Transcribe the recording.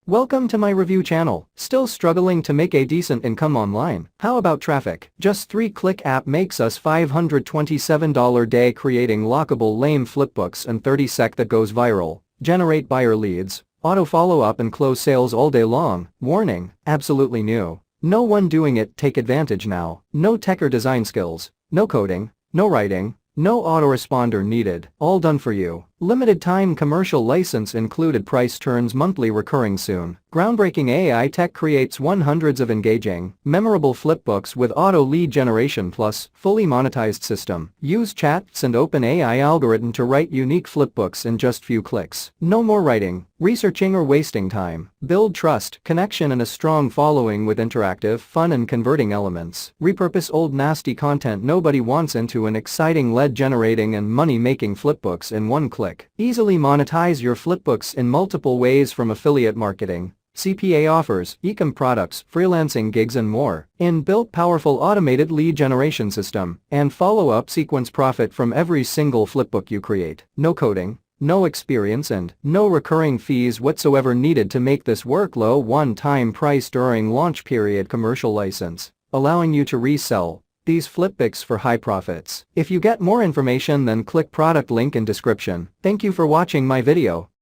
Welcome to my review channel. Still struggling to make a decent income online? How about traffic? Just 3-click app makes us $527 day creating lockable lame flipbooks and 30-sec that goes viral. Generate buyer leads. Auto follow up and close sales all day long. Warning, absolutely new. No one doing it, take advantage now. No tech or design skills. No coding. No writing. No autoresponder needed. All done for you. Limited time commercial license included. Price turns monthly recurring soon. Groundbreaking AI tech creates hundreds of engaging, memorable flipbooks with auto lead generation plus fully monetized system. Use chats and OpenAI algorithm to write unique flipbooks in just few clicks. No more writing, researching or wasting time. Build trust, connection and a strong following with interactive, fun and converting elements. Repurpose old nasty content nobody wants into an exciting lead generating and money-making flipbooks in one click. Easily monetize your flipbooks in multiple ways from affiliate marketing, CPA offers, e-com products, freelancing gigs and more. Inbuilt powerful automated lead generation system and follow-up sequence. Profit from every single flipbook you create. No coding, no experience and no recurring fees whatsoever needed to make this work. Low one-time price during launch period. Commercial license, allowing you to resell these flipbooks for high profits. If you get more information then click product link in description. Thank you for watching my video.